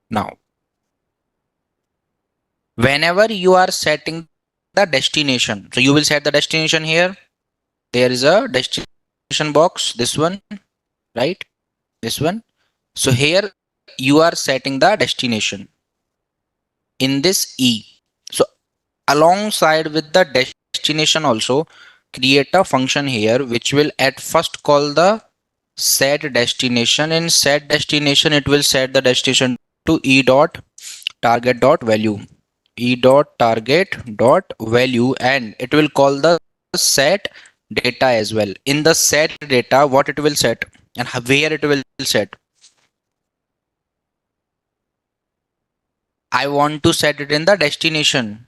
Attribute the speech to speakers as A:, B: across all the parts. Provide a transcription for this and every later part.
A: Now, whenever you are setting the destination, so you will set the destination here. There is a destination box, this one, right? This one. So here you are setting the destination in this E. So alongside with the destination also create a function here which will at first call the set destination. In set destination it will set the destination to E dot target dot value, E dot target dot value, and it will call the set data as well. In the set data, what it will set and where it will set. I want to set it in the destination.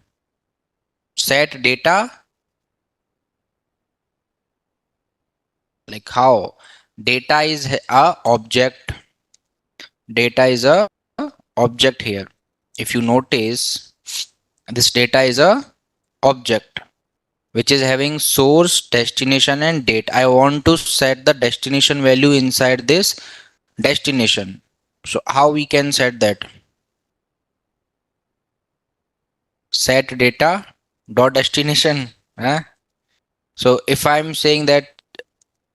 A: Set data, like how? Data is a object. Data is a object here. If you notice, this data is a object which is having source, destination and date. I want to set the destination value inside this destination. So how we can set that? Set data dot destination. So if I'm saying that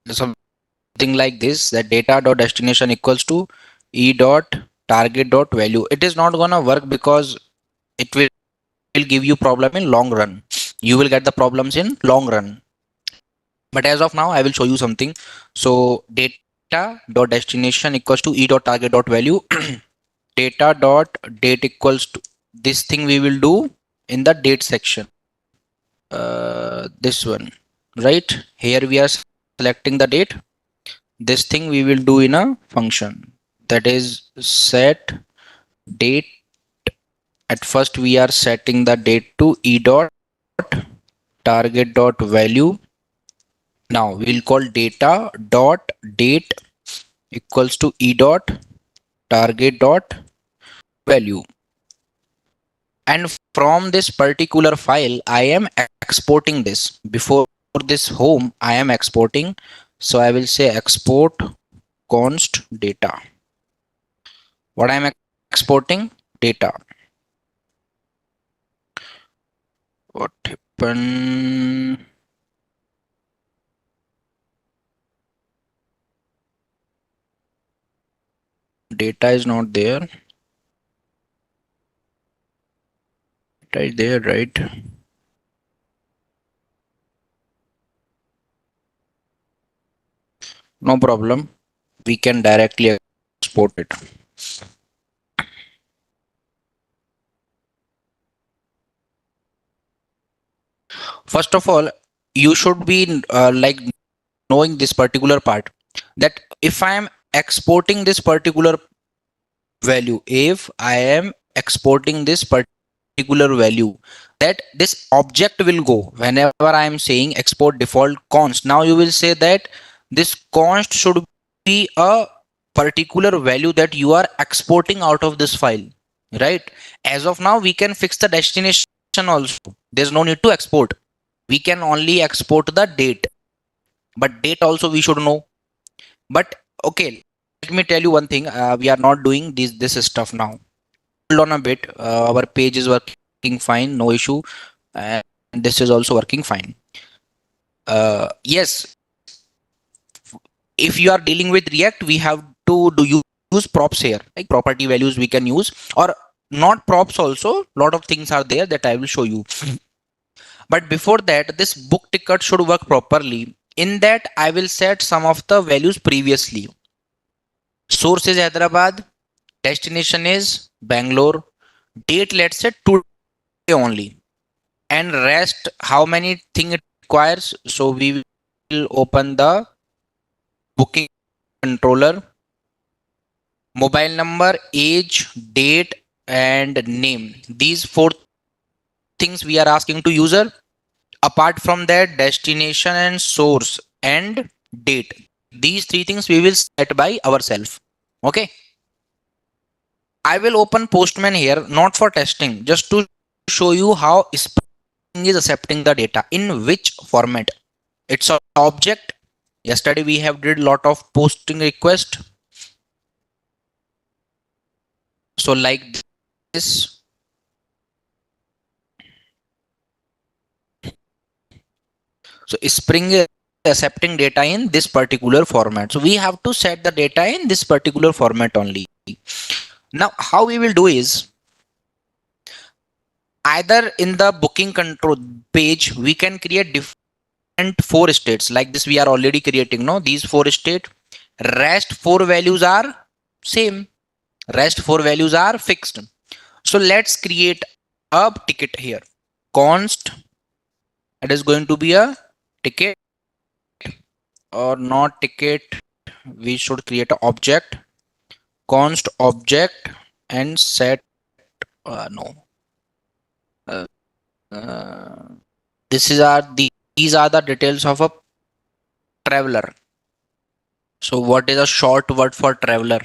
A: something like this, that data dot destination equals to E dot target dot value, it is not gonna work because it will give you problem in long run. You will get the problems in long run. But as of now, I will show you something. So data dot destination equals to E dot target dot value. Data dot date equals to this thing we will do in the date section. This one, right? Here we are selecting the date. This thing we will do in a function, that is set date. At first we are setting the date to E dot target dot value. Now we'll call data dot date equals to E dot target dot value. And from this particular file, I am exporting this. Before this home, I am exporting. So I will say export const data. What I am exporting? Data. What happened? Data is not there. Data is there, right? No problem. We can directly export it. First of all, you should be like knowing this particular part, that if I am exporting this particular value, if I am exporting this particular value, that this object will go whenever I am saying export default const. Now you will say that this const should be a particular value that you are exporting out of this file, right? As of now, we can fix the destination also. There's no need to export. We can only export the date, but date also we should know. But okay, let me tell you one thing. We are not doing this stuff now. Hold on a bit. Our page is working fine, no issue, and this is also working fine. Yes, if you are dealing with React, we have to use props here, like property values we can use, or not props also. Lot of things are there that I will show you. But before that, this book ticket should work properly. In that, I will set some of the values previously. Source is Hyderabad, destination is Bangalore, date let's say today only, and rest how many thing it requires. So we will open the booking controller, mobile number, age, date, and name. These four things we are asking to user. Apart from that, destination and source and date. These three things we will set by ourselves. Okay. I will open Postman here, not for testing, just to show you how Spring is accepting the data. In which format? It's an object. Yesterday we have did lot of posting request. So like this. So Spring is accepting data in this particular format. So we have to set the data in this particular format only. Now how we will do is, either in the booking control page we can create different four states like this. We are already creating, no, these four state. Rest four values are same. Rest four values are fixed. So let's create a ticket here. Const, it is going to be a ticket or not ticket. We should create an object, const object, and set no uh, uh, this is our these are the details of a traveler. So what is a short word for traveler?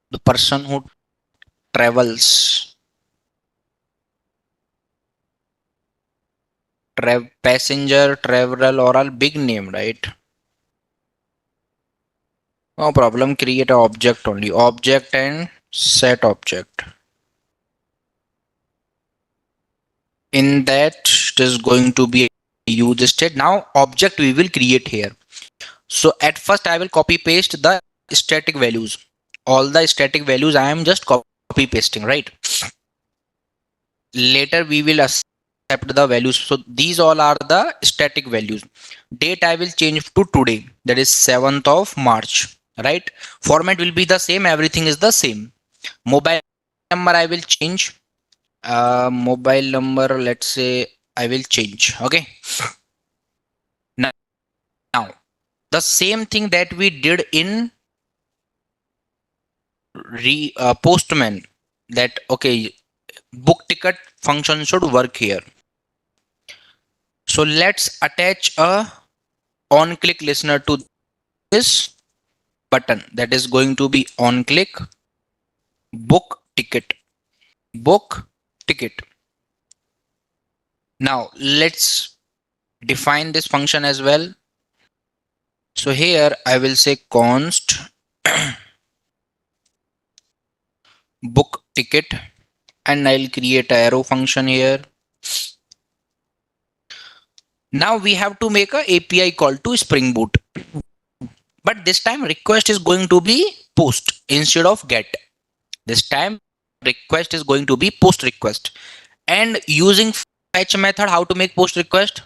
A: The person who travels. Passenger, traveler, or a big name, right? No problem. Create a object only. Object and set object. In that it is going to be a use state. Now object we will create here. So at first I will copy paste the static values. All the static values I am just copy pasting, right? Later we will accept the values. So these all are the static values. Date I will change to today, that is 7th of March, right? Format will be the same, everything is the same. Mobile number I will change. Mobile number, let's say I will change. Okay. Now the same thing that we did in postman, that okay, book ticket function should work here. So let's attach a on click listener to this button, that is going to be on click book ticket. Book ticket. Now let's define this function as well. So here I will say const book ticket, and I'll create an arrow function here. Now we have to make a API call to Spring Boot, but this time request is going to be post instead of get. This time request is going to be post request, and using fetch method, how to make post request?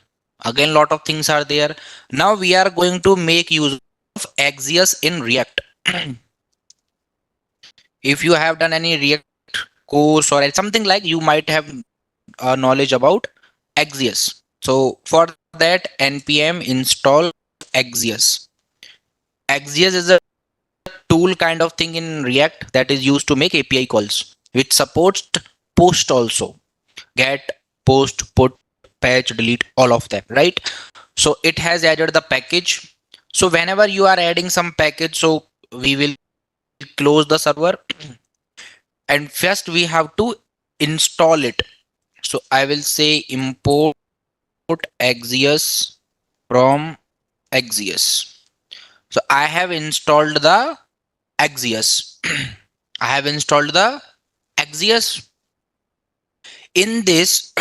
A: Again, lot of things are there. Now we are going to make use of Axios in React. If you have done any React course or something, like, you might have knowledge about Axios. So for that, npm install Axios. Axios is a tool kind of thing in React that is used to make API calls, which supports post also. Get, post, put, patch, delete, all of them, right? So it has added the package. So whenever you are adding some package, so we will close the server and first we have to install it. So I will say import Axios from Axios. So I have installed the Axios. I have installed the Axios. In this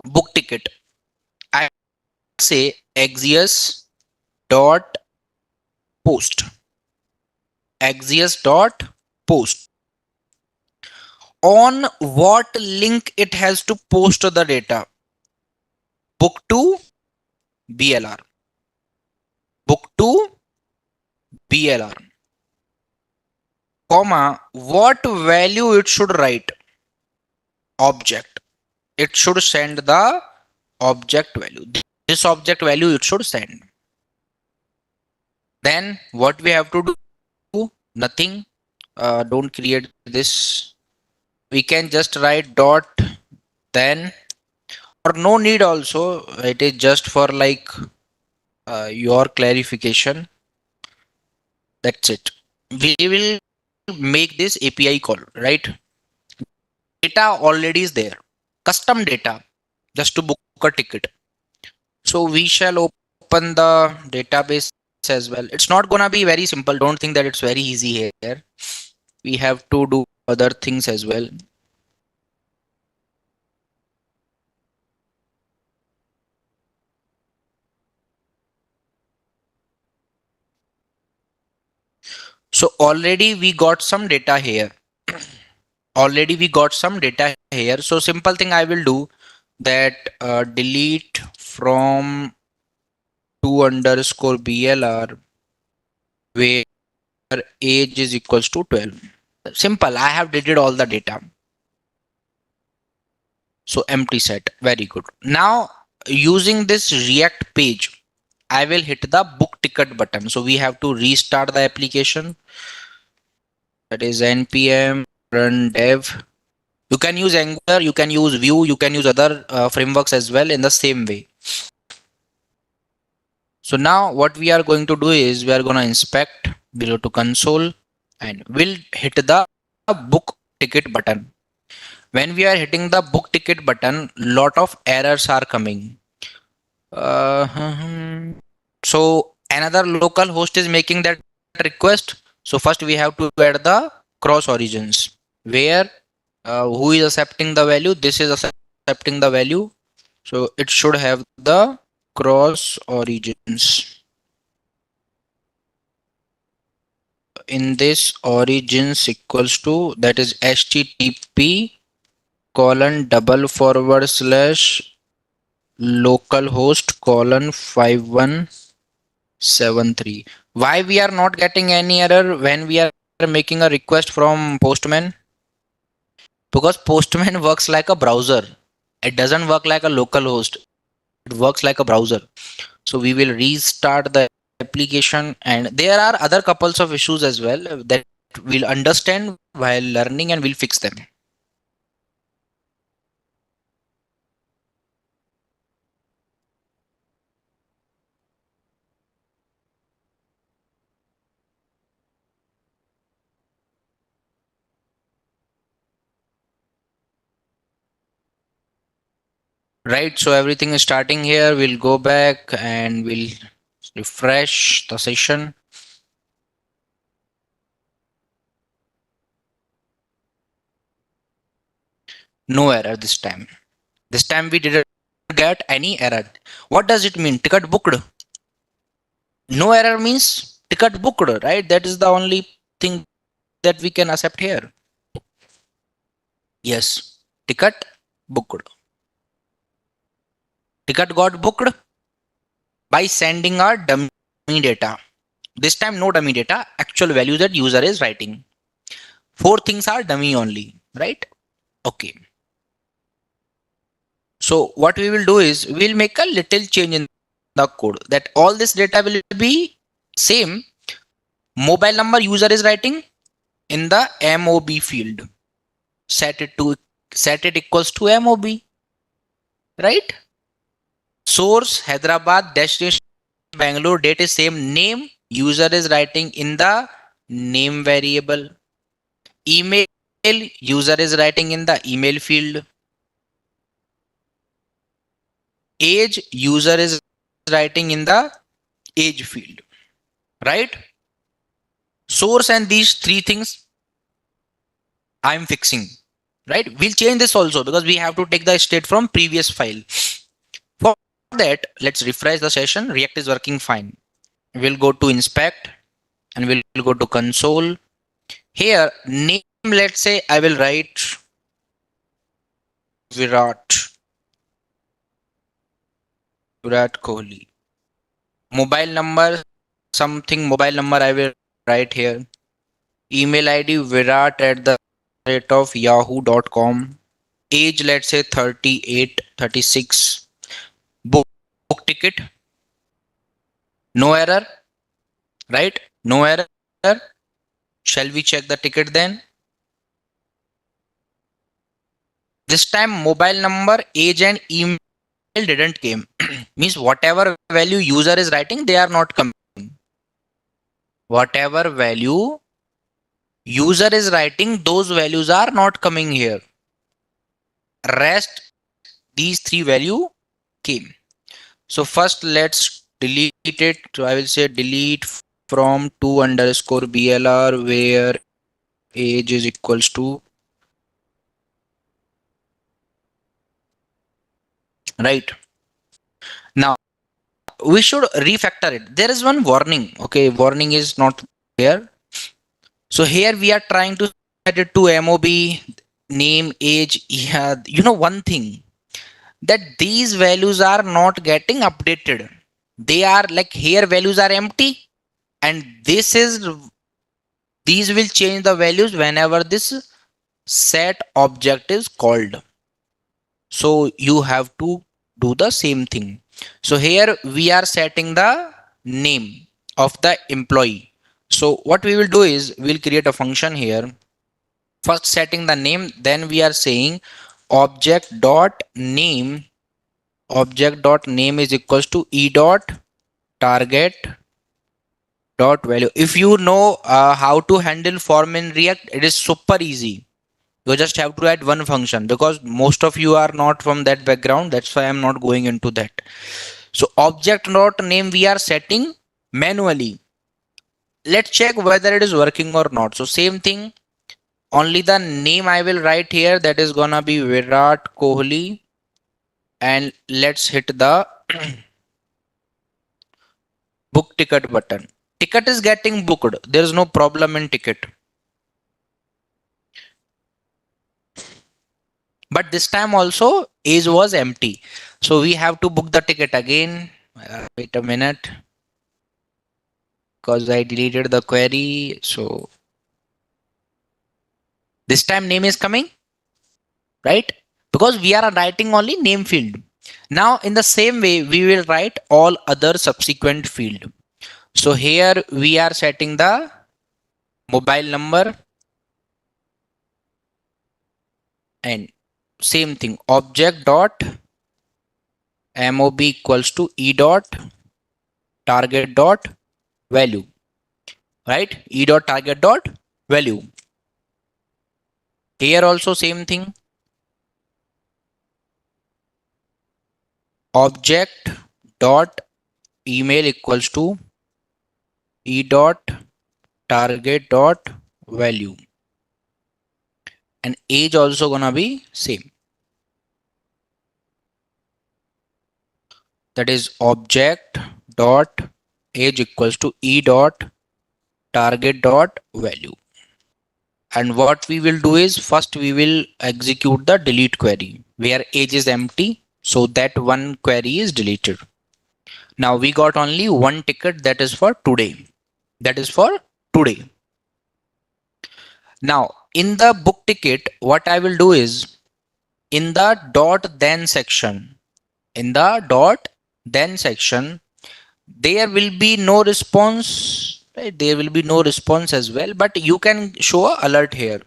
A: book ticket, I say Axios dot post. Axios dot post. On what link it has to post the data? Book to BLR. Book to BLR. Comma, what value it should write? Object. It should send the object value. This object value it should send. Then what we have to do? Nothing. Don't create this. We can just write dot then, or no need also. It is just for like your clarification. That's it. We will make this API call, right? Data already is there. Custom data just to book a ticket. So we shall open the database as well. It's not gonna be very simple. Don't think that it's very easy here. We have to do other things as well. So already we got some data here. Already we got some data here. So simple thing I will do that delete from 2 underscore BLR where age is equals to 12. Simple. I have deleted all the data. So empty set. Very good. Now using this React page, I will hit the book ticket button. So we have to restart the application. That is npm run dev. You can use Angular, you can use Vue, you can use other frameworks as well in the same way. So now what we are going to do is we are going to inspect, we'll go to console and we'll hit the book ticket button. When we are hitting the book ticket button, lot of errors are coming. So another local host is making that request. So first we have to add the cross origins where who is accepting the value. This is accepting the value. So it should have the cross origins. In this origins equals to, that is http colon double forward slash localhost colon 5173. Why we are not getting any error when we are making a request from Postman? Because Postman works like a browser. It doesn't work like a local host. It works like a browser. So we will restart the application, and there are other couples of issues as well that we'll understand while learning and we'll fix them. Right, so everything is starting here. We'll go back and we'll refresh the session. No error this time. This time we didn't get any error. What does it mean? Ticket booked. No error means ticket booked, right? That is the only thing that we can accept here. Yes, ticket booked. Ticket got booked by sending our dummy data. This time no dummy data, actual value that user is writing. 4 things are dummy only, right? Okay. So what we will do is we'll make a little change in the code that all this data will be same. Mobile number user is writing in the MOB field. Set it equals to MOB, right? Source Hyderabad, destination Bangalore, date is same, name user is writing in the name variable. Email user is writing in the email field. Age user is writing in the age field, right? Source and these 3 things I'm fixing, right? We'll change this also because we have to take the state from previous file. For that, let's refresh the session. React is working fine. We'll go to inspect and we'll go to console. Here, name, let's say I will write Virat Kohli. Mobile number, something mobile number I will write here. Email ID virat at the rate of yahoo.com. Age, let's say 38, 36. Book ticket. No error, right? No error. Shall we check the ticket then? This time mobile number, age and email didn't came. Means whatever value user is writing, they are not coming. Whatever value user is writing, those values are not coming here. Rest, these 3 value came. So first let's delete it. So I will say delete from 2 underscore BLR where age is equals to right. Now we should refactor it. There is one warning. Okay, warning is not here. So here we are trying to set it to MOB, name, age. Yeah, you know one thing that these values are not getting updated. They are like here values are empty, and this is these will change the values whenever this set object is called. So you have to do the same thing. So here we are setting the name of the employee. So what we will do is we'll create a function here. First setting the name, then we are saying object dot name. Object dot name is equals to e dot target dot value. If you know how to handle form in React, it is super easy. You just have to add one function because most of you are not from that background. That's why I'm not going into that. So object dot name we are setting manually. Let's check whether it is working or not. So same thing, only the name I will write here, that is gonna be Virat Kohli, and let's hit the book ticket button. Ticket is getting booked. There is no problem in ticket. But this time also age was empty. So we have to book the ticket again. Wait a minute, because I deleted the query. So this time name is coming, right? Because we are writing only name field. Now in the same way, we will write all other subsequent field. So here we are setting the mobile number and same thing object dot mob equals to e dot target dot value, right? E dot target dot value. Here also same thing object dot email equals to e dot target dot value, and age also gonna be same, that is object dot age equals to e dot target dot value. And what we will do is first we will execute the delete query where age is empty, so that one query is deleted. Now we got only one ticket, that is for today. That is for today. Now in the book ticket, what I will do is in the dot then section, in the dot then section, there will be no response, right? There will be no response as well, but you can show a alert here.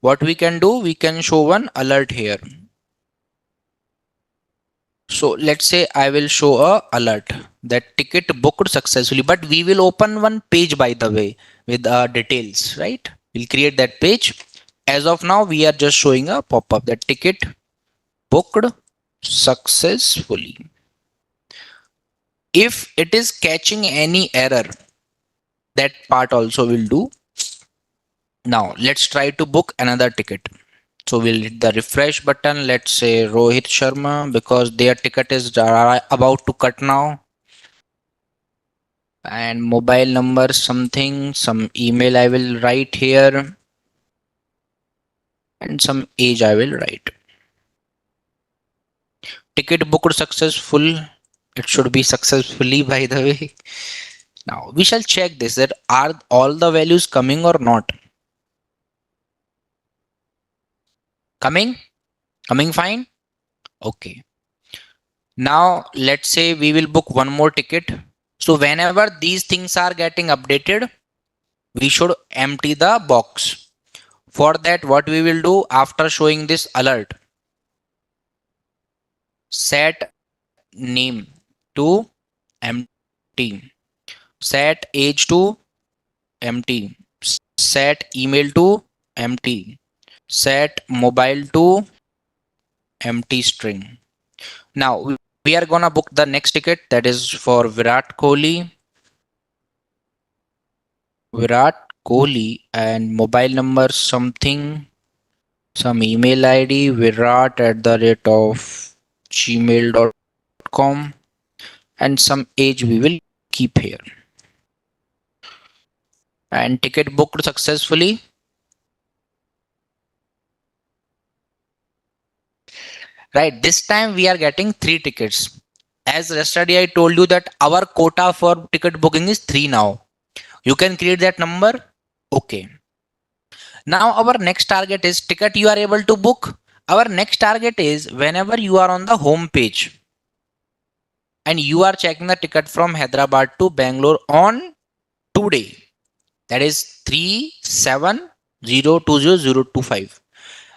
A: What we can do, we can show one alert here. So let's say I will show a alert that ticket booked successfully, but we will open one page by the way with details, right? We'll create that page. As of now, we are just showing a pop-up that ticket booked successfully. If it is catching any error, that part also will do. Now let's try to book another ticket. So we'll hit the refresh button. Let's say Rohit Sharma because their ticket is about to cut now. And mobile number something, some email I will write here, and some age I will write. Ticket booked successful. It should be successfully by the way. Now we shall check this, that are all the values coming or not. Coming fine. Okay. Now let's say we will book one more ticket. So whenever these things are getting updated, we should empty the box. For that, what we will do after showing this alert, set name to empty, set age to empty, set email to empty, set mobile to empty string. Now We are gonna book the next ticket, that is for Virat Kohli. Virat Kohli, and mobile number something, some email ID virat at the rate of gmail.com, and some age we will keep here. And ticket booked successfully. Right, this time we are getting 3 tickets. As yesterday I told you that our quota for ticket booking is 3 now. You can create that number. Okay. Now our next target is ticket you are able to book. Our next target is whenever you are on the home page and you are checking the ticket from Hyderabad to Bangalore on today, that is 3/7/020/025.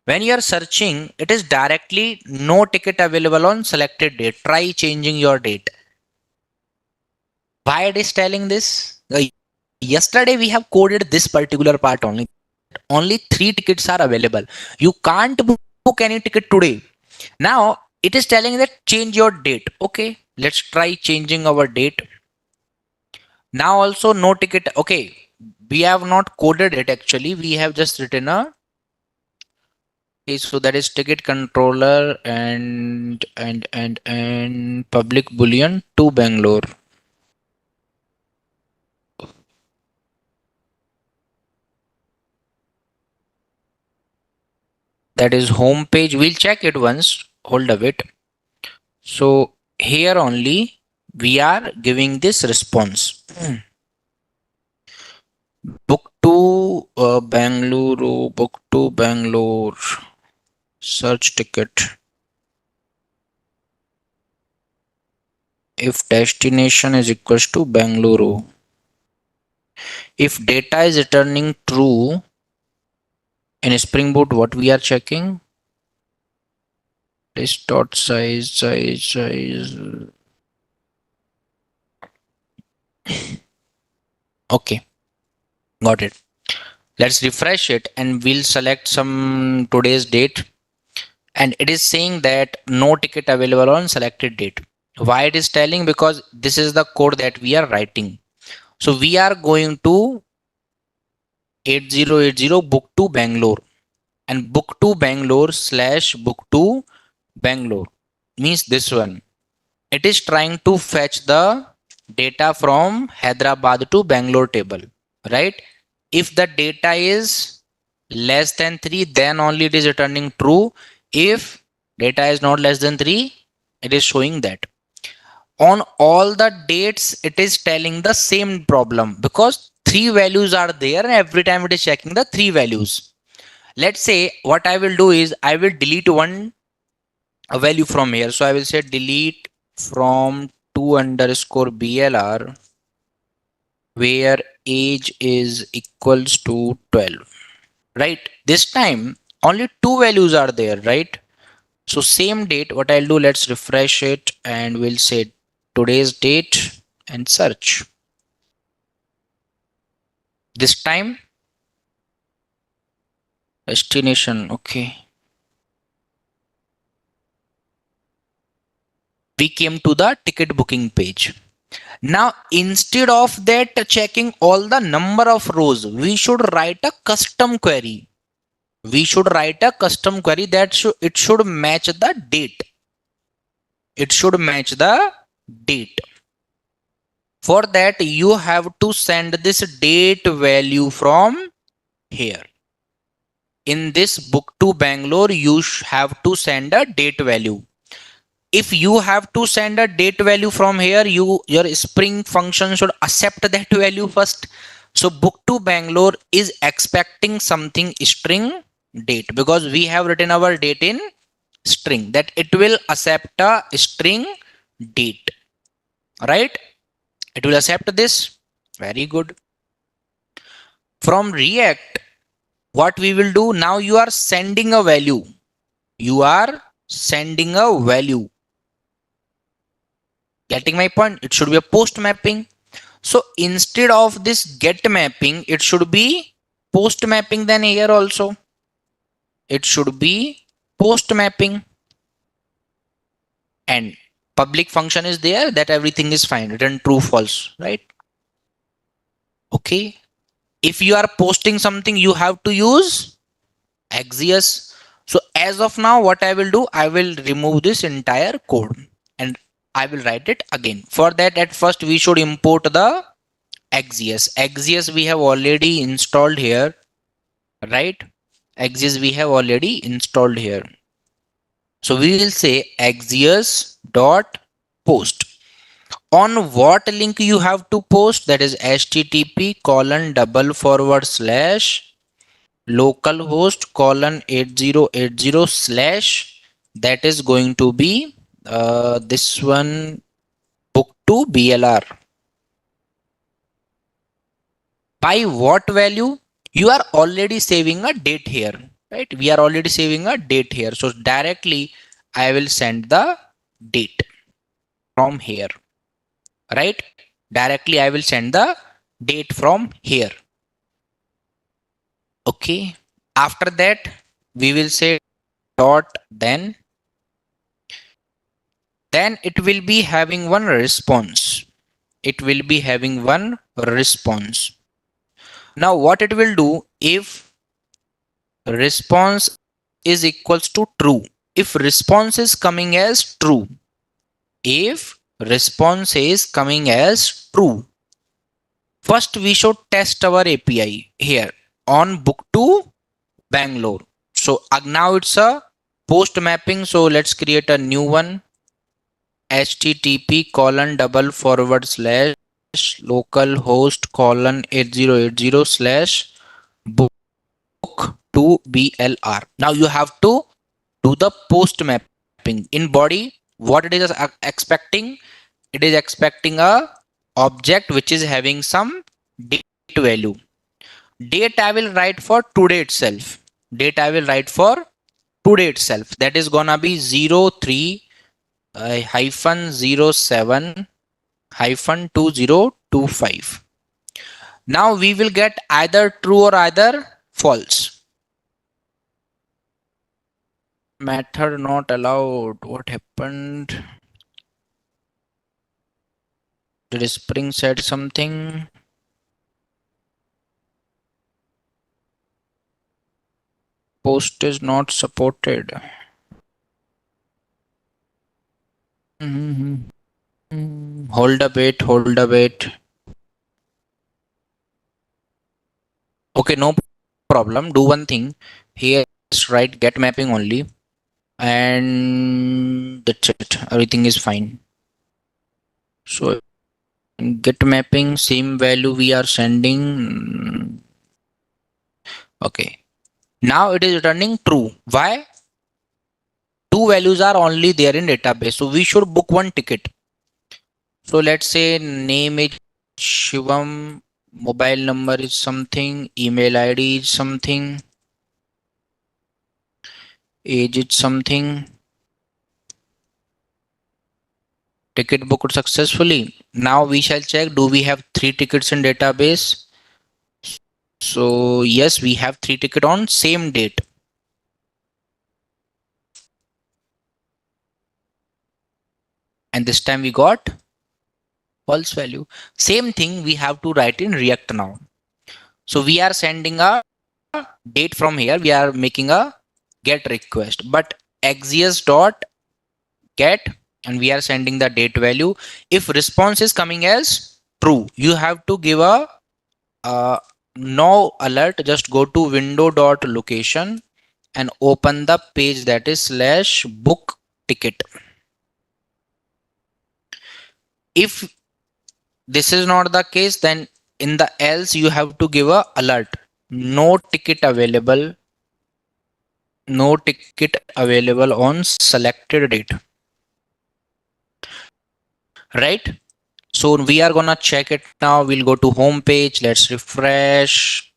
A: When you are searching, it is directly no ticket available on selected date. Try changing your date. Why it is telling this? Yesterday we have coded this particular part only. Only 3 tickets are available. You can't book any ticket today. Now it is telling that change your date. Okay, let's try changing our date. Now also no ticket. Okay, we have not coded it actually. We have just written a. Okay, so that is ticket controller and public bullion to Bangalore. That is home page. We'll check it once. Hold a bit. So here only we are giving this response. Book to Bangalore. Book to Bangalore. Search ticket. If destination is equals to Bangalore. If data is returning true in Spring Boot, what we are checking? List dot size. Okay, got it. Let's refresh it and we'll select some today's date. And it is saying that no ticket available on selected date. Why it is telling? Because this is the code that we are writing. So we are going to 8080 book to Bangalore, and book to Bangalore / book to Bangalore means this one. It is trying to fetch the data from Hyderabad to Bangalore table, right? If the data is less than 3, then only it is returning true. If data is not less than 3, it is showing that. On all the dates, it is telling the same problem because 3 values are there and every time it is checking the 3 values. Let's say what I will do is I will delete one value from here. So I will say delete from 2_BLR where age is equals to 12. Right? This time only 2 values are there, right? So same date, what I'll do, let's refresh it and we'll say today's date and search. This time destination, okay. We came to the ticket booking page. Now instead of that checking all the number of rows, we should write a custom query. We should write a custom query that it should match the date. It should match the date. For that, you have to send this date value from here. In this book to Bangalore, you have to send a date value. If you have to send a date value from here, your Spring function should accept that value first. So book to Bangalore is expecting something string date because we have written our date in string, that it will accept a string date, right? It will accept this. Very good. From React, what we will do now, you are sending a value. You are sending a value. Getting my point? It should be a post mapping. So instead of this get mapping, it should be post mapping. Then here also, it should be post mapping. And public function is there, that everything is fine, return true false, right? Okay. If you are posting something, you have to use Axios. So as of now, what I will do, I will remove this entire code and I will write it again. For that, at first we should import the Axios. Axios we have already installed here, right? Axios we have already installed here. So we will say Axios dot post. On what link you have to post? That is http colon double forward slash localhost colon 8080 slash, that is going to be this one, book2 blr. By what value? You are already saving a date here, right? We are already saving a date here, so directly I will send the date from here, right? Directly I will send the date from here. Okay. After that we will say dot then it will be having one response. It will be having one response. Now what it will do, if response is equals to true, if response is coming as true, if response is coming as true, first we should test our API here on book2 Bangalore. So now it's a post mapping, so let's create a new one, http colon double forward slash localhost colon 8080 slash book to blr. Now you have to do the post mapping. In body, what it is expecting, it is expecting a object which is having some date value. Date I will write for today itself. Date I will write for today itself. That is gonna be 03 hyphen 07 hyphen 2025. Now we will get either true or either false. Method not allowed. What happened? Did Spring said something? Post is not supported. Hold a bit, hold a bit. Okay, no problem. Do one thing. Here, write get mapping only. And that's it. Everything is fine. So get mapping, same value we are sending. Okay. Now it is returning true. Why? Two values are only there in database. So we should book one ticket. So let's say name is Shivam, mobile number is something, email ID is something, age is something. Ticket booked successfully. Now we shall check, do we have 3 tickets in database? So yes, we have 3 tickets on same date. And this time we got false value. Same thing we have to write in React now. So we are sending a date from here. We are making a get request, but Axios dot get, and we are sending the date value. If response is coming as true, you have to give a no alert. Just go to window dot location and open the page that is slash book ticket. If this is not the case, then in the else you have to give a alert, no ticket available, no ticket available on selected date, right? So we are gonna check it now. We'll go to home page. Let's refresh.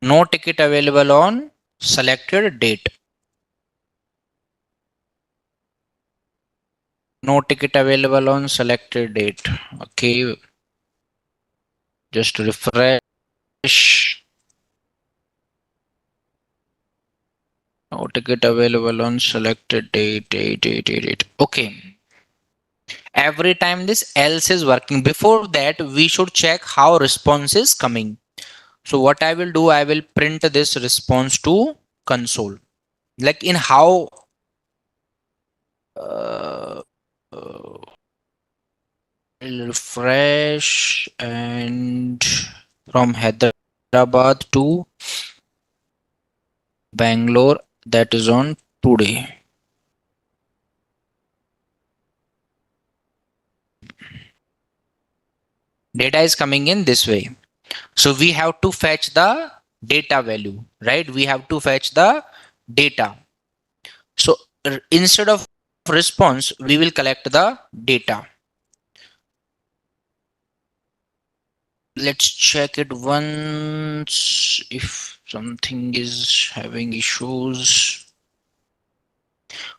A: No ticket available on selected date. No ticket available on selected date. Okay. Just refresh. No ticket available on selected date. Okay. Every time this else is working, before that we should check how response is coming. So what I will do, I will print this response to console. Like in how uh, uh, refresh and from Hyderabad to Bangalore, that is on today. Data is coming in this way. So we have to fetch the data value, right? We have to fetch the data. So instead of response, we will collect the data. Let's check it once if something is having issues.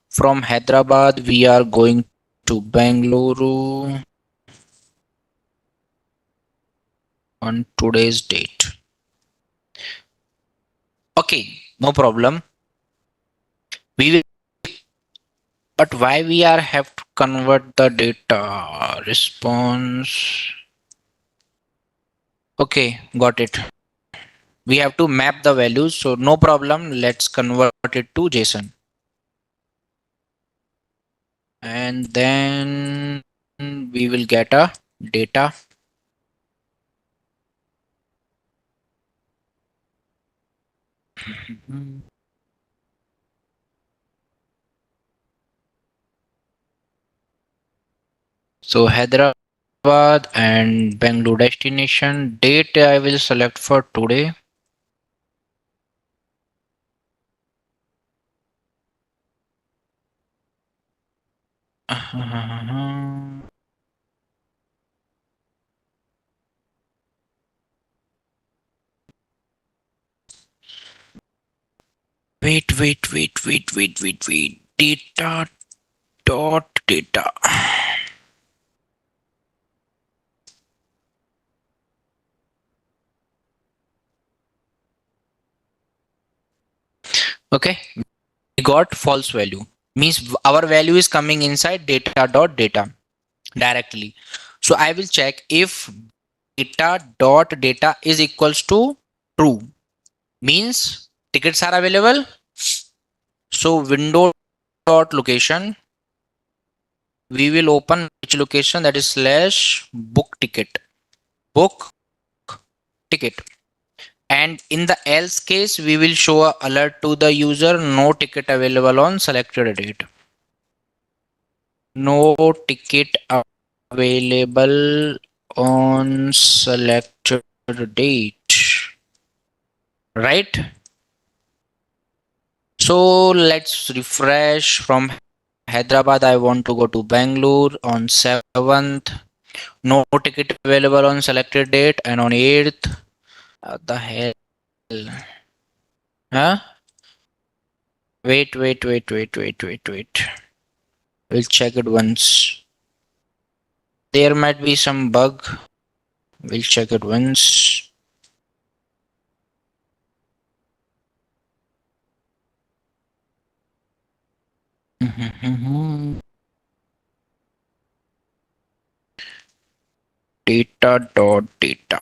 A: From Hyderabad, we are going to Bangalore on today's date. Okay, no problem. We will, but why we are have to convert the data response? Okay, got it. We have to map the values, so no problem. Let's convert it to JSON, and then we will get a data. So Hyderabad and Bangalore destination date I will select for today. Wait. Data dot data. Okay, we got false value. Means our value is coming inside data dot data directly. So I will check if data dot data is equals to true. Means tickets are available. So window dot location, we will open which location, that is slash book ticket, and in the else case we will show a alert to the user, no ticket available on selected date, no ticket available on selected date, right? So let's refresh. From Hyderabad I want to go to Bangalore on 7th, no ticket available on selected date, and on 8th, the hell, huh? Wait. We'll check it once. There might be some bug. We'll check it once. Data dot data.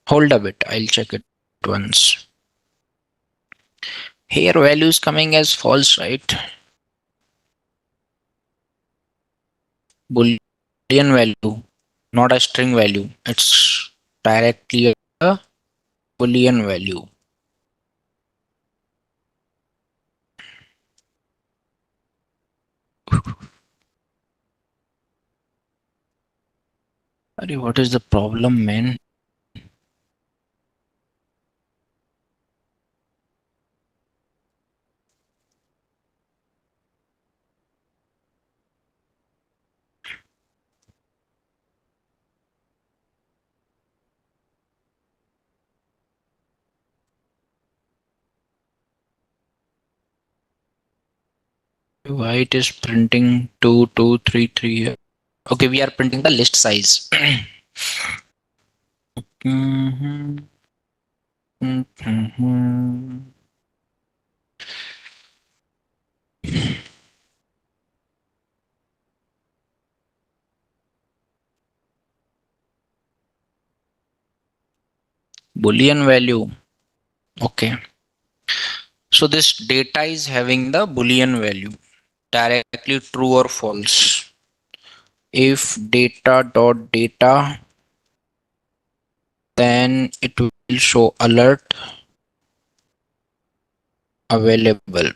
A: Hold a bit. I'll check it once. Here value is coming as false, right? Boolean value, not a string value. It's directly a Boolean value. What is the problem, man? Why it is printing 2233? Okay, we are printing the list size. Boolean value. Okay. So this data is having the Boolean value directly true or false. If data dot data, then it will show alert available.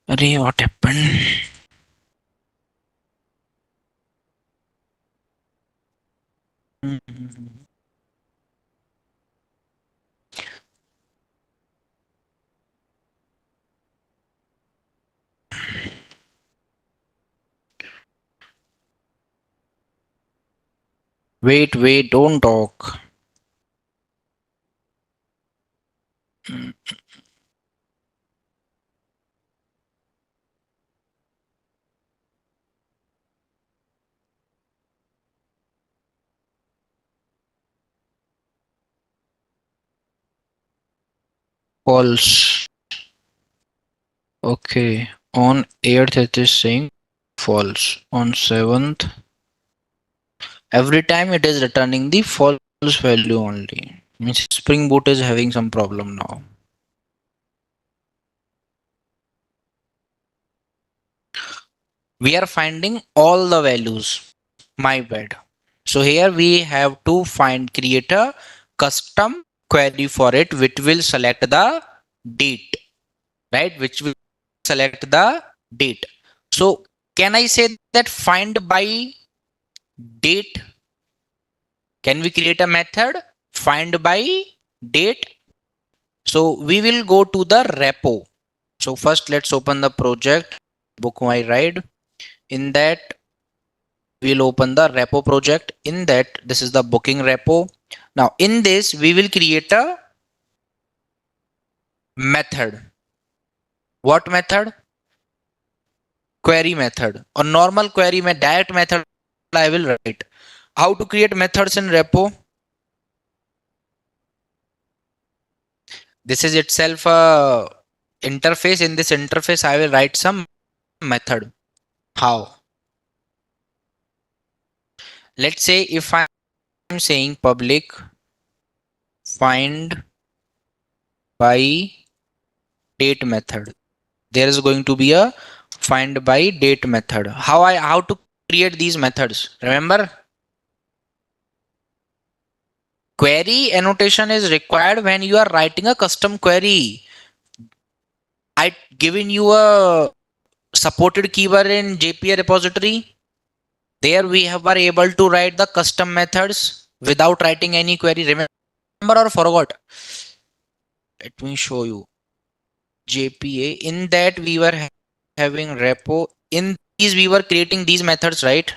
A: Array, what happened? Wait, don't talk. False. Okay. On 8th it is saying false. On 7th, every time it is returning the false value only. Means Spring Boot is having some problem now. We are finding all the values. My bad. So here we have to create a custom query for it, which will select the date, right? Which will select the date. So can I say that find by date? Can we create a method find by date? So we will go to the repo. So first let's open the project, book my ride. In that we'll open the repo project. In that, this is the booking repo. Now in this we will create a method. What method? Query method or normal query direct method I will write. How to create methods in repo? This is itself a interface. In this interface I will write some method. How? Let's say if I'm saying public find by date method, there is going to be a find by date method. How to create these methods? Remember, query annotation is required when you are writing a custom query. I given you a supported keyword in JPA repository. There we are able to write the custom methods without writing any query. Remember or forgot? Let me show you. JPA. In that we were having repo. In these we were creating these methods, right?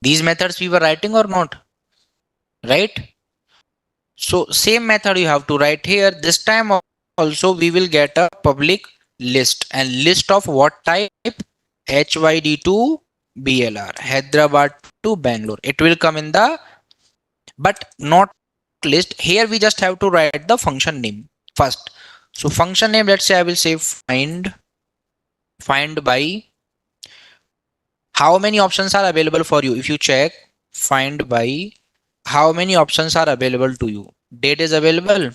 A: These methods we were writing or not? Right? So same method you have to write here. This time also we will get a public list, and list of what type? HYD to BLR, Hyderabad to Bangalore. It will come in the, but not list. Here we just have to write the function name first. So function name, let's say I will say find by. How many options are available for you? If you check find by, how many options are available to you? Date is available.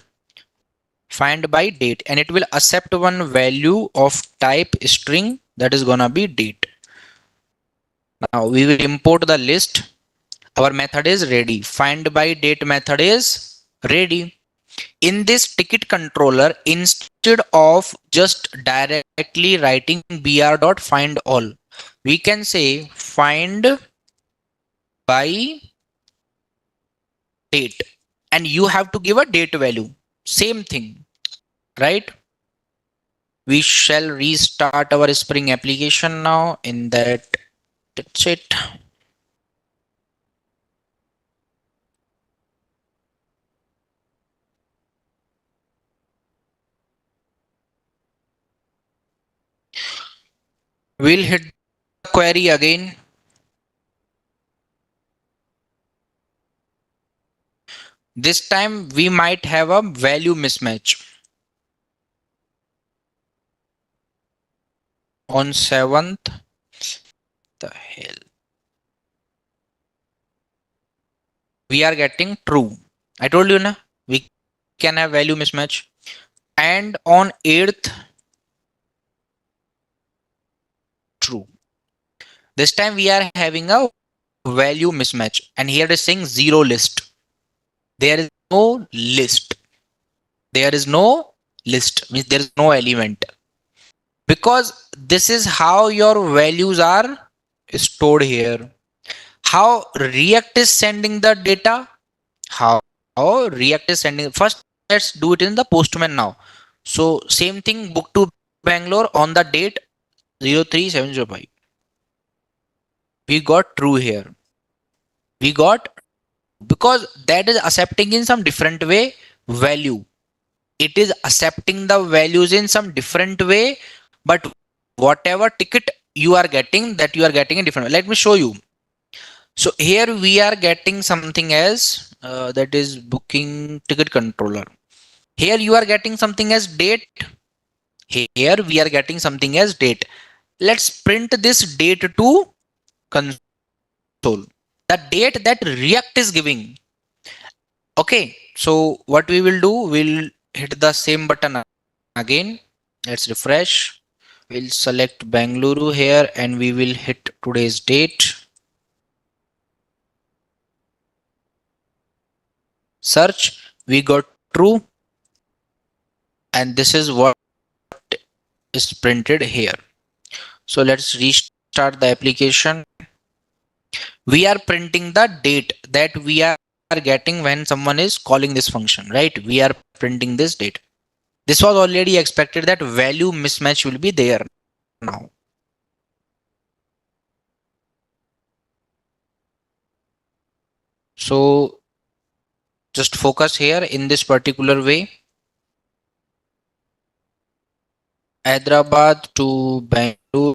A: Find by date, and it will accept one value of type string, that is gonna be date. Now we will import the list. Our method is ready. Find by date method is ready. In this ticket controller, instead of just directly writing br.find all, we can say find by date, and you have to give a date value. Same thing, right? We shall restart our Spring application now. In that, that's it. We'll hit the query again. This time we might have a value mismatch. On 7th, the hell, we are getting true. I told you na, we can have value mismatch. And on 8th, true. This time we are having a value mismatch, and here it is saying zero list. There is no list. There is no list, means there is no element, because this is how your values are stored here. How React is sending the data? How React is sending? First, let's do it in the Postman now. So same thing, book to Bangalore on the date 03705. We got true here. We got, because that is accepting in some different way value. It is accepting the values in some different way, but whatever ticket you are getting, that you are getting in different way. Let me show you. So here we are getting something as that is booking ticket controller. Here you are getting something as date. Here we are getting something as date. Let's print this date to console. The date that React is giving. Okay, so what we will do, we'll hit the same button again. Let's refresh. We'll select Bangalore here and we will hit today's date. Search. We got true. And this is what is printed here. So let's restart the application. We are printing the date that we are getting when someone is calling this function, right? We are printing this date. This was already expected that value mismatch will be there now. So just focus here in this particular way. Hyderabad to Bangalore,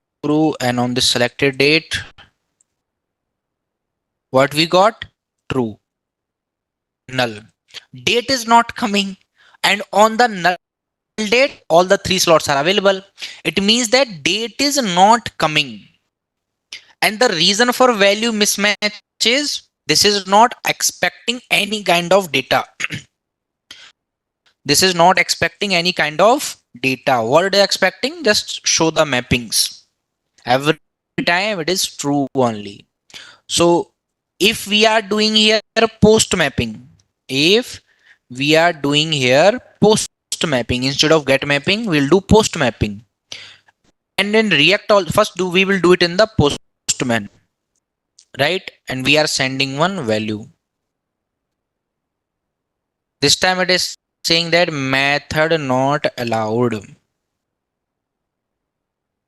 A: and on the selected date, what we got? True. Null. Date is not coming, and on the null date all the 3 slots are available. It means that date is not coming, and the reason for value mismatch is this is not expecting any kind of data. This is not expecting any kind of data. What are they expecting? Just show the mappings. Every time it is true only. So if we are doing here post mapping, if we are doing here post mapping instead of get mapping, we'll do post mapping. And in React, first we will do it in the Postman, right? And we are sending one value. This time it is saying that method not allowed.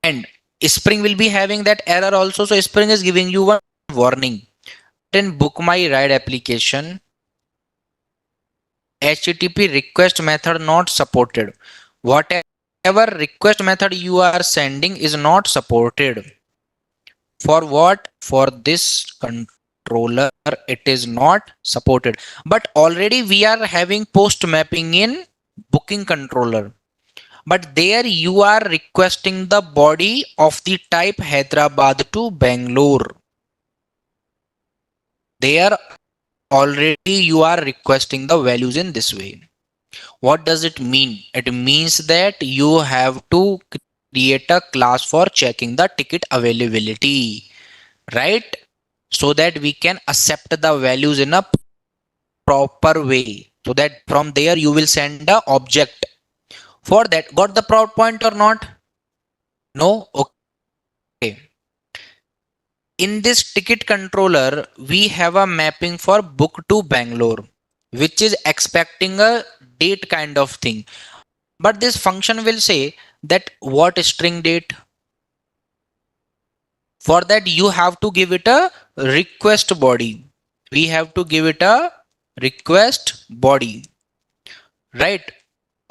A: And Spring will be having that error also. So Spring is giving you one warning. In Book My Ride application, HTTP request method not supported. Whatever request method you are sending is not supported. For what? For this controller, it is not supported. But already we are having post mapping in booking controller. But there you are requesting the body of the type Hyderabad to Bangalore. There already you are requesting the values in this way. What does it mean? It means that you have to create a class for checking the ticket availability, right? So that we can accept the values in a proper way. So that from there you will send the object. For that, got the point or not? No? Okay. In this ticket controller, we have a mapping for book to Bangalore, which is expecting a date kind of thing. But this function will say that what string date. For that, you have to give it a request body. We have to give it a request body, right?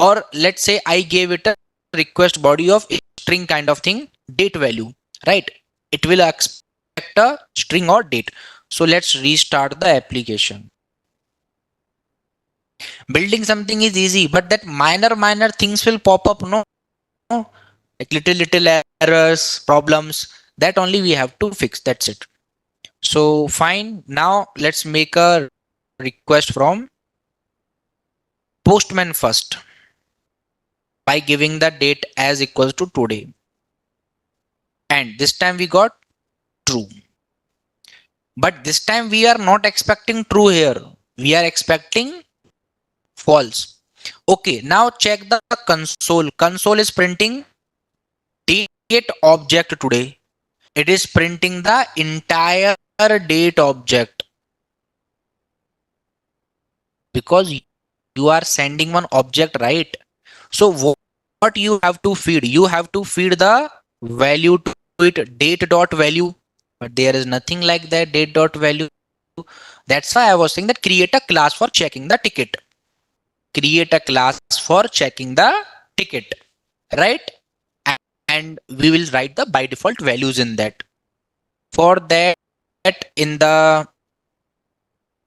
A: Or let's say I gave it a request body of string kind of thing, date value. right? It will expect a string or date. So let's restart the application. Building something is easy, but that minor things will pop up, no? Like little errors, problems, that only we have to fix. That's it. So fine. Now let's make a request from Postman first by giving the date as equals to today. And this time we got true. But this time we are not expecting true here. We are expecting false. Okay, now check the console. Console is printing date object today. It is printing the entire date object because you are sending one object, right? So what you have to feed? You have to feed the value to it, date dot value. But there is nothing like that, date dot value. That's why I was saying that create a class for checking the ticket. Create a class for checking the ticket, right? And we will write the by default values in that. For that, in the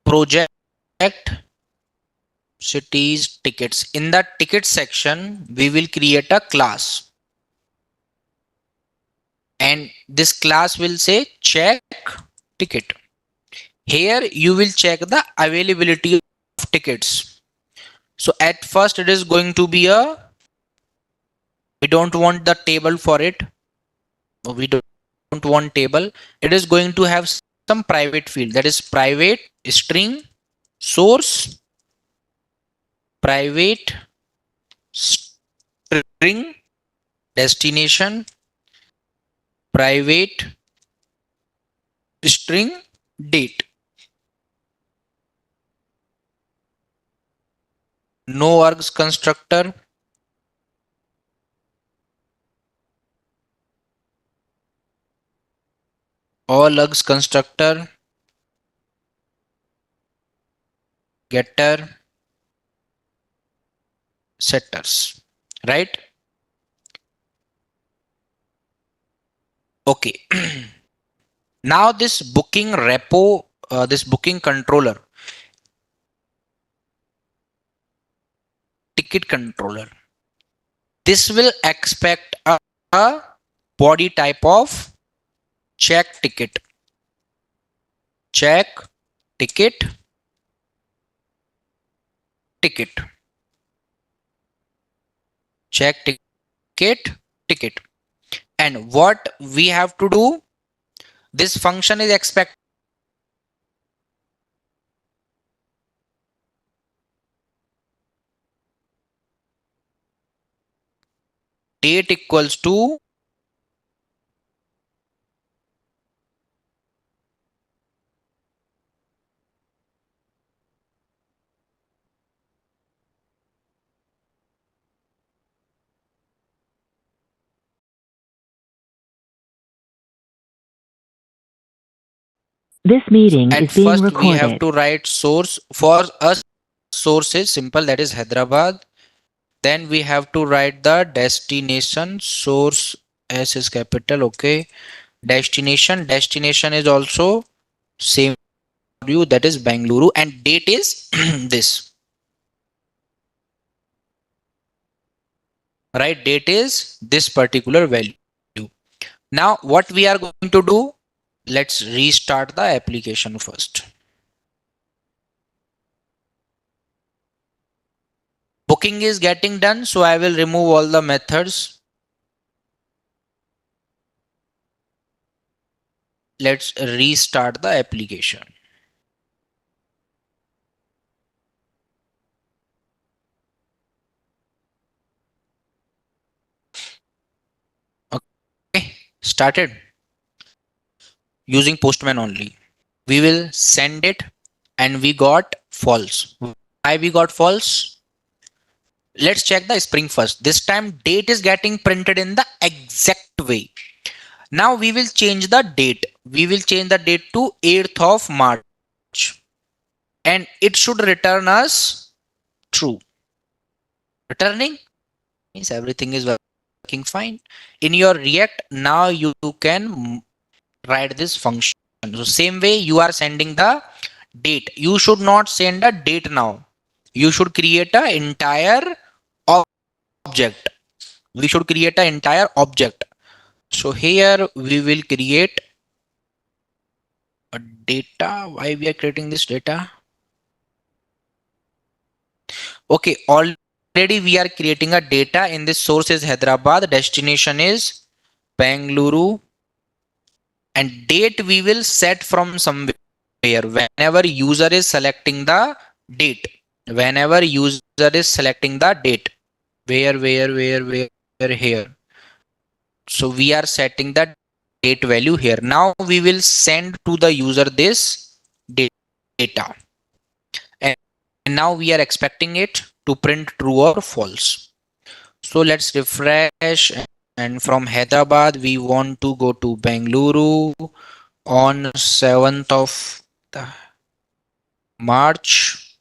A: project cities tickets, in the ticket section, we will create a class. And this class will say check ticket. Here you will check the availability of tickets. So at first it is going to be a, we don't want the table for it. We don't want table. It is going to have some private field, that is private string source, private string destination, private string date. No args constructor. All args constructor, getter, setters, right? Okay. Now this booking repo, this booking controller, ticket controller, this will expect a body type of check ticket, check ticket, ticket, check ticket, ticket. And what we have to do, this function is expect date equals to
B: This meeting
A: at
B: is being
A: first we have
B: recorded.
A: to write source. For us, source is simple, that is Hyderabad. Then we have to write the destination. Source S is capital. Okay. Destination is also same value, that is Bangalore, and date is this, right? Date is this particular value. Now what we are going to do, let's restart the application first. Booking is getting done, so I will remove all the methods. Let's restart the application. Okay, started using Postman only. We will send it and we got false. Why we got false? Let's check the spring first. This time date is getting printed in the exact way. Now we will change the date. We will change the date to 8th of March. And it should return us true. Returning means everything is working fine. In your React, now you can write this function. So same way you are sending the date. You should not send a date now. You should create a entire object. We should create an entire object. So here we will create a data. Why we are creating this data? Okay, already we are creating a data. In this source is Hyderabad, destination is Bengaluru, and date we will set from somewhere. Whenever user is selecting the date, whenever user is selecting the date, where here. So we are setting the date value here. Now we will send to the user this data, and now we are expecting it to print true or false. So let's refresh, and from Hyderabad we want to go to Bengaluru on 7th of the March.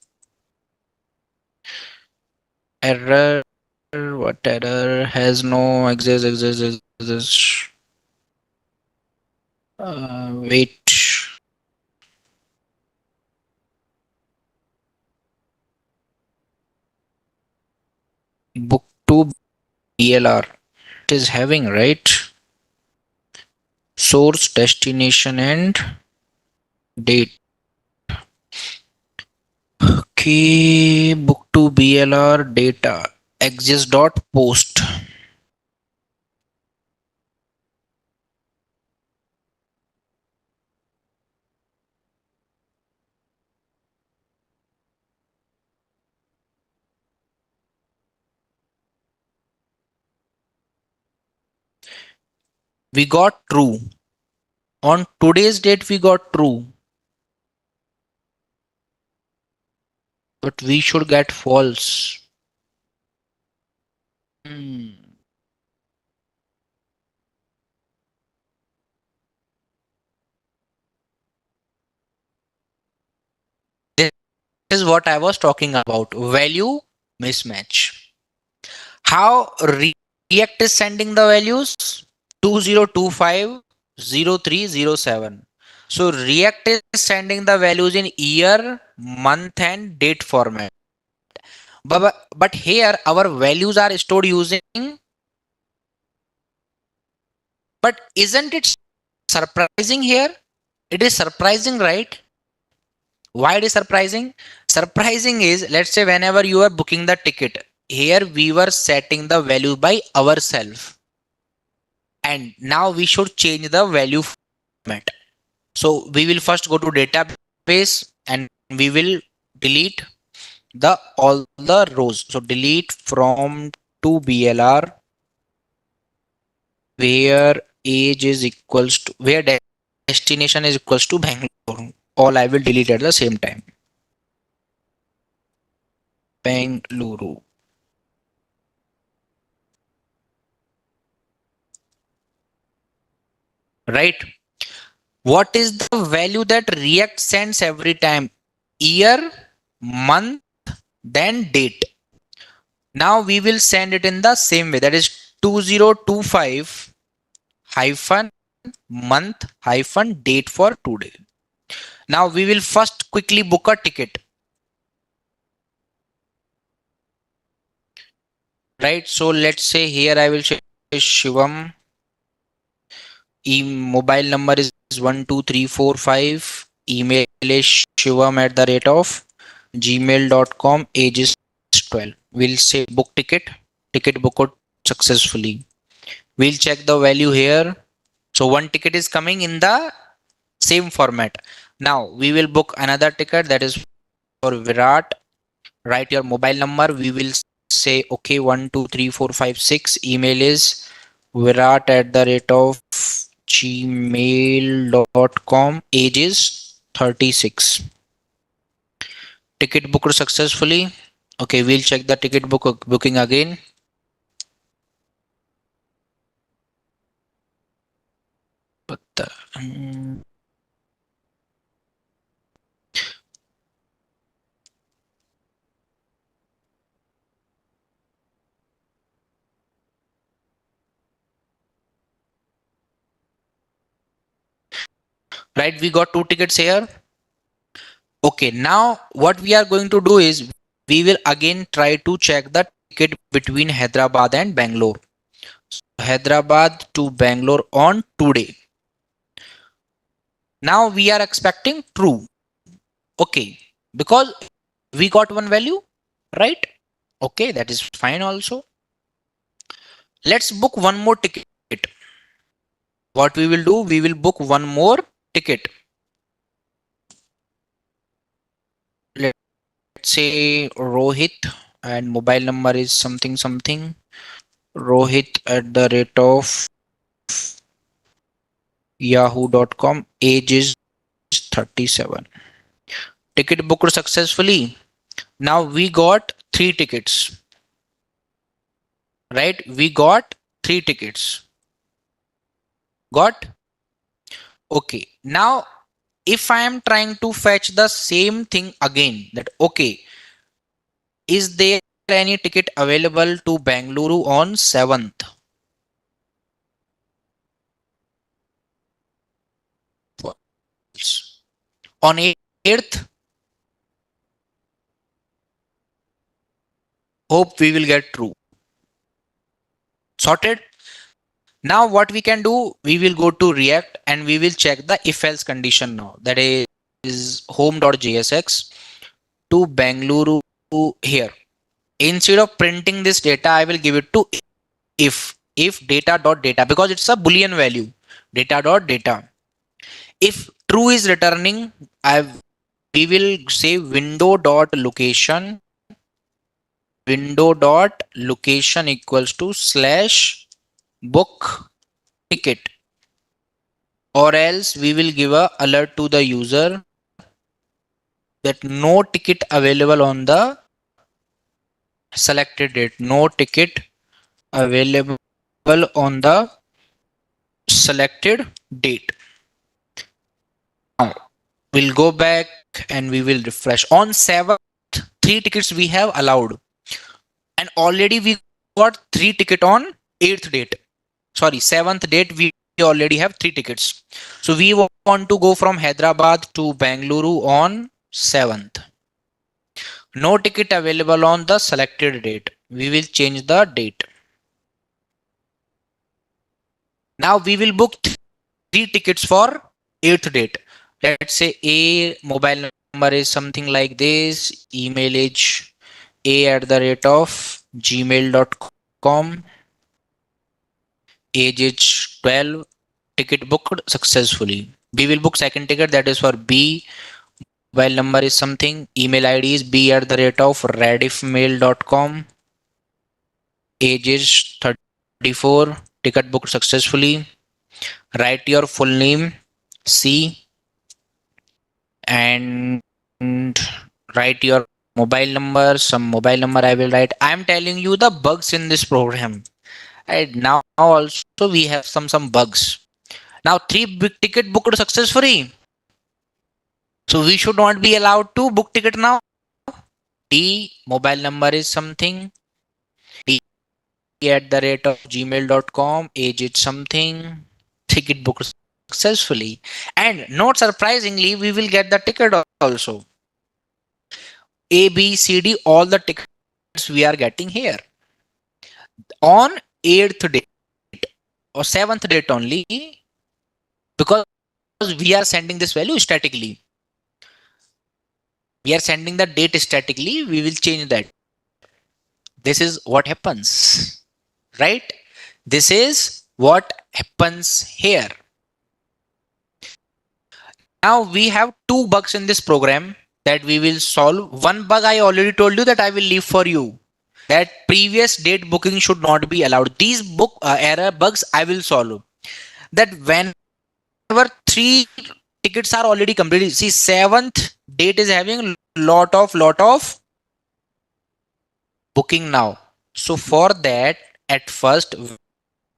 A: Error, what error? Has no exist. Wait. Book to BLR. It is having, right? Source, destination, and date. Okay, book to BLR data. Exist dot post. We got true. On today's date, we got true, but we should get false. Hmm. This is what I was talking about. Value mismatch. How React is sending the values? 20250307. So React is sending the values in year, month, and date format. But here our values are stored using. But isn't it surprising here? It is surprising, right? Why it is surprising? Surprising is, let's say whenever you are booking the ticket, here we were setting the value by ourselves, and now we should change the value format. So we will first go to database and we will delete the all the rows. So delete from to BLR where age is equals to where destination is equals to Bangalore. All I will delete at the same time. Bengaluru. Right? What is the value that React sends every time? Year, month, then date. Now we will send it in the same way. That is 2025 hyphen month hyphen date for today. Now we will first quickly book a ticket. Right? So let's say here I will say Shivam. Mobile number is 12345. Email is shivam at the rate of gmail.com. Age is 12. We'll say book ticket. Ticket booked successfully. We'll check the value here. So one ticket is coming in the same format. Now we will book another ticket, that is for Virat. Write your mobile number. We will say okay 123456. Email is Virat at the rate of gmail.com. Age is 36. Ticket booked successfully. Okay, we'll check the ticket booking again. But right? We got 2 tickets here. Okay, now what we are going to do is we will again try to check the ticket between Hyderabad and Bangalore. Hyderabad to Bangalore on today. Now we are expecting true. Okay, because we got one value, right? Okay, that is fine also. Let's book one more ticket. What we will do, we will book one more ticket. Let's say Rohit and mobile number is something something. Rohit at the rate of yahoo.com. Age is 37. Ticket booked successfully. Now we got 3 tickets, right? We got 3 tickets. Got? Okay. Now, if I am trying to fetch the same thing again, that okay, is there any ticket available to Bangalore on 7th? On 8th, hope we will get true. Sorted. Now what we can do, we will go to React and we will check the if else condition now. That is home.jsx to Bangalore here. Instead of printing this data, I will give it to if data.data because it's a boolean value. Data.data. If true is returning, we will say window.location equals to slash book ticket, or else we will give a alert to the user that no ticket available on the selected date. No ticket available on the selected date. Now we'll go back and we will refresh. On 7th, 3 tickets we have allowed, and already we got 3 tickets on 8th date. Sorry, 7th date we already have 3 tickets. So we want to go from Hyderabad to Bangalore on 7th. No ticket available on the selected date. We will change the date. Now we will book 3 tickets for 8th date. Let's say A mobile number is something like this. Email is a at the rate of gmail.com. Age is 12. Ticket booked successfully. We will book second ticket, that is for B. Mobile number is something. Email ID is b at the rate of rediffmail.com. Age is 34. Ticket booked successfully. Write your full name C and write your mobile number. Some mobile number I will write. I am telling you the bugs in this program. And now also we have some bugs. Now 3 ticket booked successfully. So we should not be allowed to book ticket now. D mobile number is something. D at the rate of gmail.com. Age is something. Ticket booked successfully. And not surprisingly, we will get the ticket also. A, B, C, D, all the tickets we are getting here. On 8th date or 7th date only, because we are sending this value statically. We are sending the date statically. We will change that. This is what happens, right? This is what happens here. Now we have 2 bugs in this program that we will solve. One bug I already told you that I will leave for you. That previous date booking should not be allowed. These book error bugs I will solve. That whenever 3 tickets are already completed, see 7th date is having lot of booking now. So for that, at first,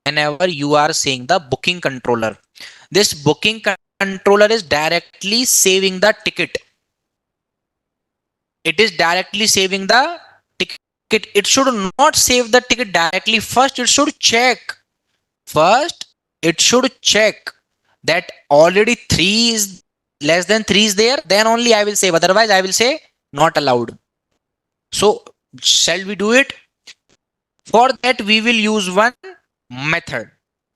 A: whenever you are saying the booking controller, this booking controller is directly saving the ticket. It is directly saving the ticket. It should not save the ticket directly. First, it should check. that already 3 is less than 3 is there, then only I will save. Otherwise, I will say not allowed. So, shall we do it? For that, we will use one method.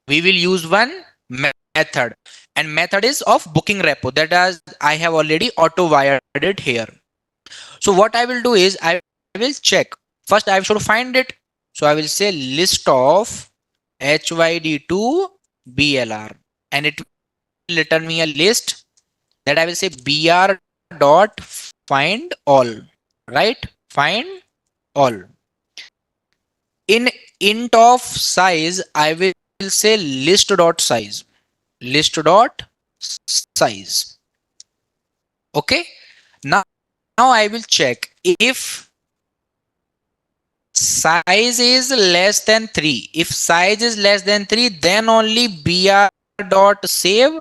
A: We will use one method, and method is of booking repo. That is, I have already auto wired it here. So what I will do is I will check. First, I should find it. So I will say list of HYD to BLR, and it will return me a list that I will say BR dot find all, right? Find all. In int of size, I will say list dot size. List dot size. Okay. Now I will check if size is less than 3. If size is less than 3, then only br dot save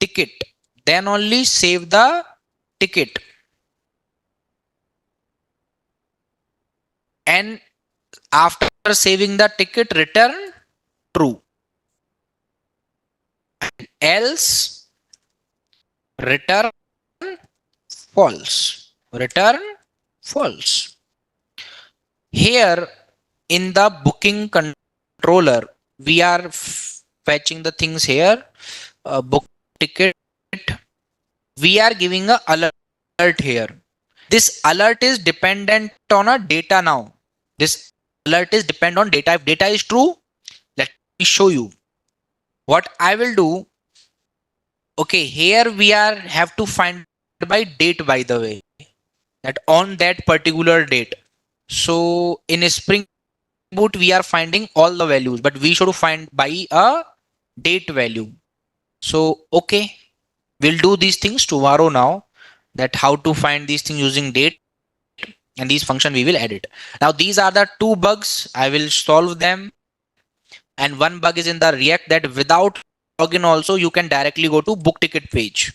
A: ticket. Then only save the ticket. And after saving the ticket, return true. Else return false. Return false. Here in the booking controller, we are fetching the things here. Book ticket. We are giving a alert here. This alert is dependent on a data now. This alert is dependent on data. If data is true, let me show you. What I will do, okay, here we have to find by date, by the way, that on that particular date. So in Spring Boot, we are finding all the values, but we should find by a date value. So, okay, we'll do these things tomorrow now, that how to find these things using date, and these function we will edit. Now, these are the 2 bugs. I will solve them. And one bug is in the React, that without login also, you can directly go to book ticket page.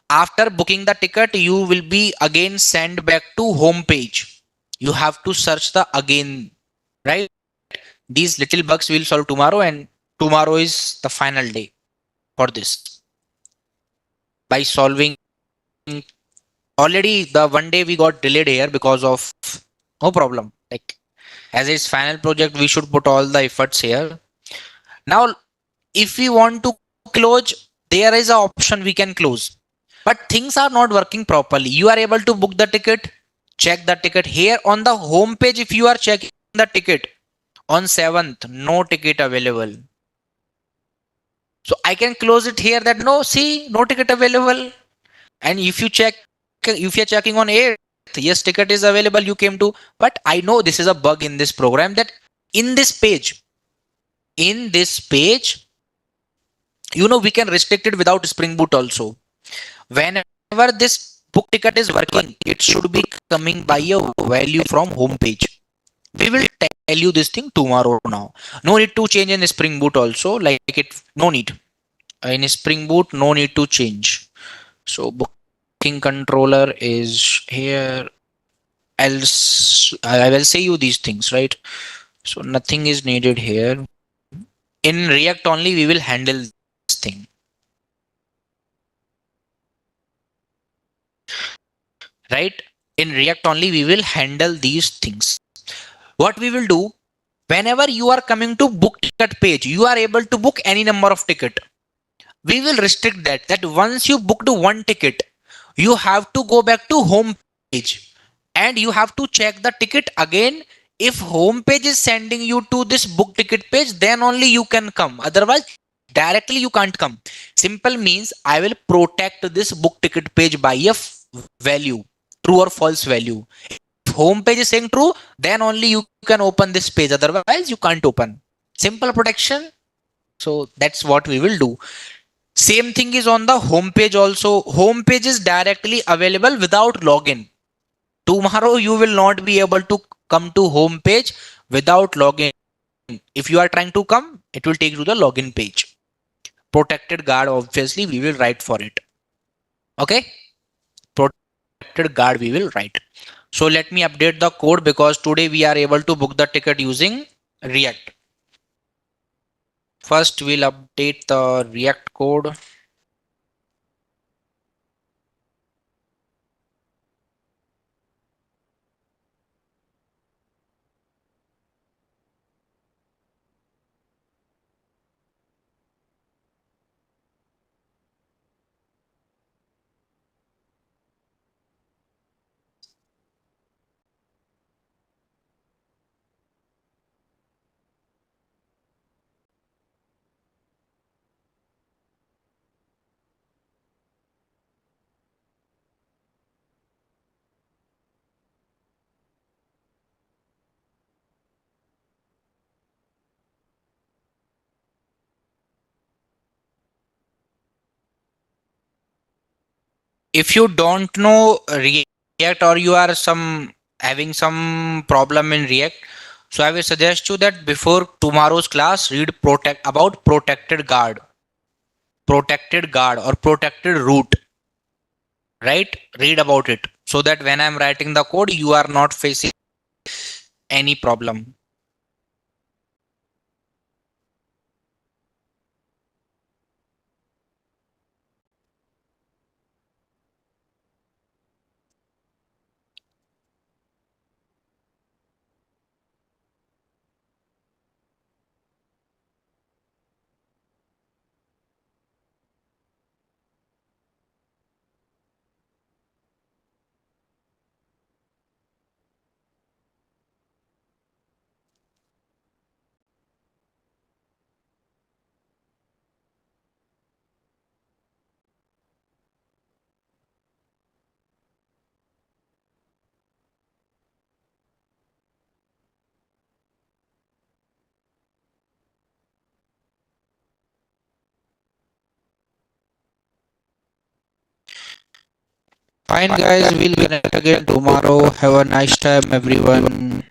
A: After booking the ticket, you will be again sent back to home page. You have to search the again, right? These little bugs we'll solve tomorrow, and tomorrow is the final day for this. By solving, already the one day we got delayed here because of, no problem. Like, as its final project, we should put all the efforts here. Now, if we want to close, there is an option we can close. But things are not working properly. You are able to book the ticket, check the ticket here on the home page. If you are checking the ticket on 7th, no ticket available. So I can close it here, that no, see, no ticket available. And if you check, if you're checking on 8th, yes, ticket is available, you came to, but I know this is a bug in this program, that in this page, we can restrict it without Spring Boot also. Whenever this book ticket is working, it should be coming by a value from home page. We will tell you this thing tomorrow now. No need to change in Spring Boot also, like it, no need. In Spring Boot, no need to change. So booking controller is here. Else, I will say you these things, right? So nothing is needed here. In React only, we will handle this thing. Right? In React only, we will handle these things. What we will do, whenever you are coming to book ticket page, you are able to book any number of ticket. We will restrict that once you booked one ticket, you have to go back to home page and you have to check the ticket again. If home page is sending you to this book ticket page, then only you can come. Otherwise, directly you can't come. Simple means I will protect this book ticket page by a value, true or false value. If home page is saying true, then only you can open this page. Otherwise, you can't open. Simple protection. So that's what we will do. Same thing is on the home page also. Home page is directly available without login. Tomorrow you will not be able to come to home page without login. If you are trying to come, it will take you to the login page. Protected guard, obviously, we will write for it. Okay. Protected guard we will write. So let me update the code, because today we are able to book the ticket using React. First, we'll update the React code. If you don't know React, or you are some having some problem in React, so I will suggest you that before tomorrow's class, read protected guard or protected root, right? Read about it so that when I'm writing the code, you are not facing any problem. Fine, guys, we'll connect again tomorrow. Have a nice time, everyone.